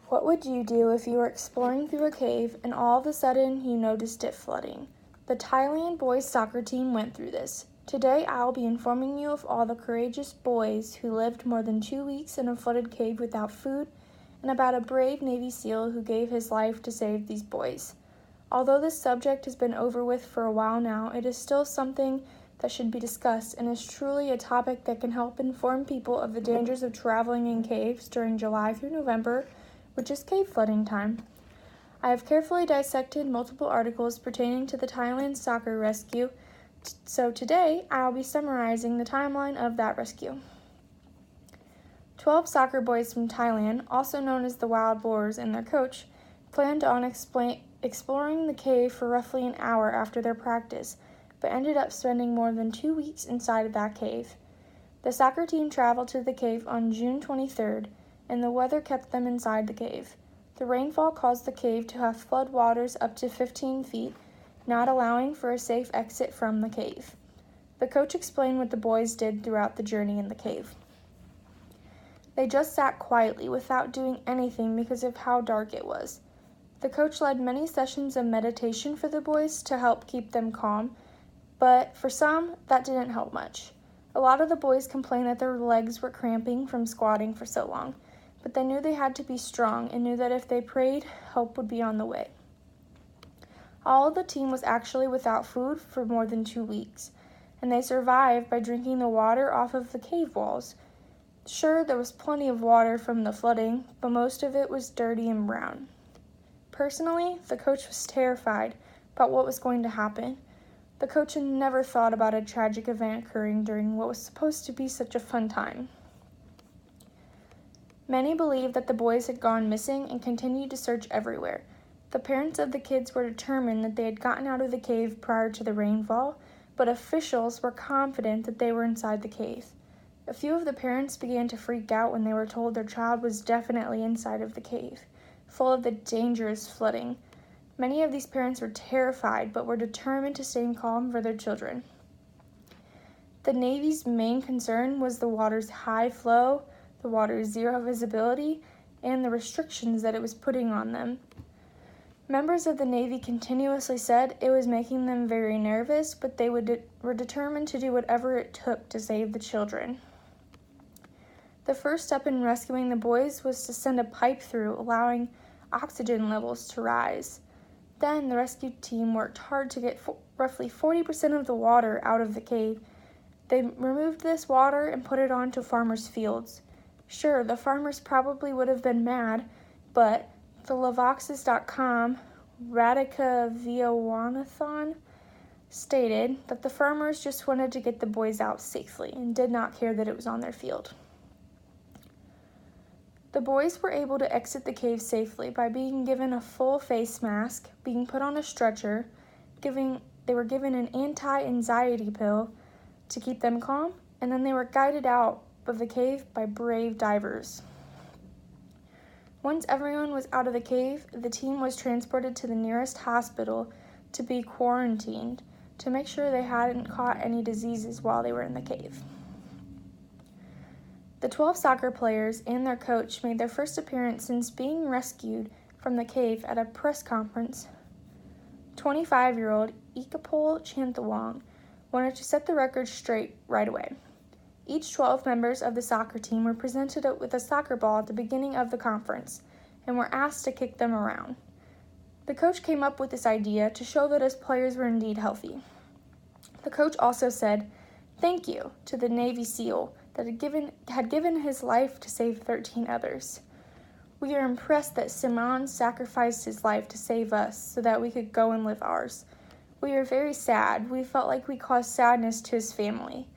What would you do if you were exploring through a cave and all of a sudden you noticed it flooding? The Thailand boys soccer team went through this. Today I'll be informing you of all the courageous boys who lived more than 2 weeks in a flooded cave without food, and about a brave Navy SEAL who gave his life to save these boys. Although this subject has been over with for a while now, it is still something that should be discussed and is truly a topic that can help inform people of the dangers of traveling in caves during July through November, which is cave flooding time. I have carefully dissected multiple articles pertaining to the Thailand soccer rescue, so today I'll be summarizing the timeline of that rescue. 12 soccer boys from Thailand, also known as the Wild Boars, and their coach, planned on exploring the cave for roughly an hour after their practice, but ended up spending more than 2 weeks inside of that cave. The soccer team traveled to the cave on June 23rd, and the weather kept them inside the cave. The rainfall caused the cave to have flood waters up to 15 feet, not allowing for a safe exit from the cave. The coach explained what the boys did throughout the journey in the cave. They just sat quietly without doing anything because of how dark it was. The coach led many sessions of meditation for the boys to help keep them calm, but for some, that didn't help much. A lot of the boys complained that their legs were cramping from squatting for so long, but they knew they had to be strong and knew that if they prayed, help would be on the way. All of the team was actually without food for more than 2 weeks, and they survived by drinking the water off of the cave walls. Sure, there was plenty of water from the flooding, but most of it was dirty and brown. Personally, the coach was terrified about what was going to happen. The coach had never thought about a tragic event occurring during what was supposed to be such a fun time. Many believed that the boys had gone missing and continued to search everywhere. The parents of the kids were determined that they had gotten out of the cave prior to the rainfall, but officials were confident that they were inside the cave. A few of the parents began to freak out when they were told their child was definitely inside of the cave, full of the dangerous flooding. Many of these parents were terrified, but were determined to stay calm for their children. The Navy's main concern was the water's high flow, the water's zero visibility, and the restrictions that it was putting on them. Members of the Navy continuously said it was making them very nervous, but they were determined to do whatever it took to save the children. The first step in rescuing the boys was to send a pipe through, allowing oxygen levels to rise. Then the rescue team worked hard to get roughly 40% of the water out of the cave. They removed this water and put it onto farmers' fields. Sure, the farmers probably would have been mad, but the Lavoxes.com Radhika Viawanathan stated that the farmers just wanted to get the boys out safely and did not care that it was on their field. The boys were able to exit the cave safely by being given a full face mask, being put on a stretcher, they were given an anti-anxiety pill to keep them calm, and then they were guided out of the cave by brave divers. Once everyone was out of the cave, the team was transported to the nearest hospital to be quarantined to make sure they hadn't caught any diseases while they were in the cave. The 12 soccer players and their coach made their first appearance since being rescued from the cave at a press conference. 25-year-old Ikapol Chanthawong wanted to set the record straight right away. Each 12 members of the soccer team were presented with a soccer ball at the beginning of the conference and were asked to kick them around. The coach came up with this idea to show that his players were indeed healthy. The coach also said, "Thank you" to the Navy SEAL that had given his life to save 13 others. "We are impressed that Simon sacrificed his life to save us so that we could go and live ours. We are very sad. We felt like we caused sadness to his family."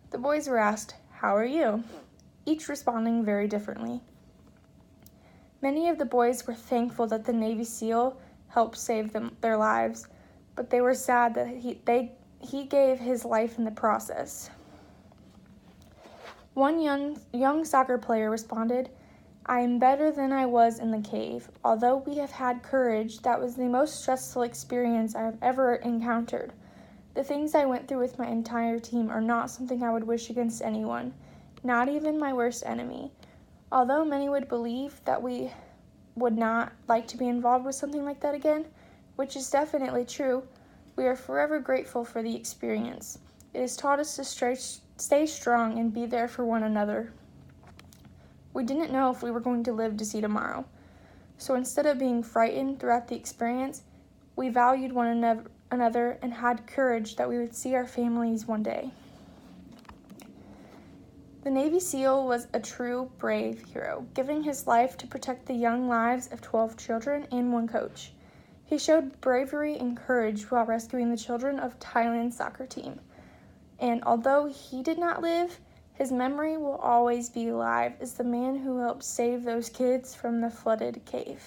The boys were asked, "How are you?" each responding very differently. Many of the boys were thankful that the Navy SEAL helped save their lives, but they were sad that he gave his life in the process. One young soccer player responded, "I am better than I was in the cave. Although we have had courage, that was the most stressful experience I have ever encountered. The things I went through with my entire team are not something I would wish against anyone, not even my worst enemy. Although many would believe that we would not like to be involved with something like that again, which is definitely true, we are forever grateful for the experience. It has taught us to stay strong and be there for one another. We didn't know if we were going to live to see tomorrow, so instead of being frightened throughout the experience, we valued one another and had courage that we would see our families one day. The Navy SEAL was a true brave hero, giving his life to protect the young lives of 12 children and one coach. He showed bravery and courage while rescuing the children of Thailand's soccer team. And although he did not live, his memory will always be alive as the man who helped save those kids from the flooded cave.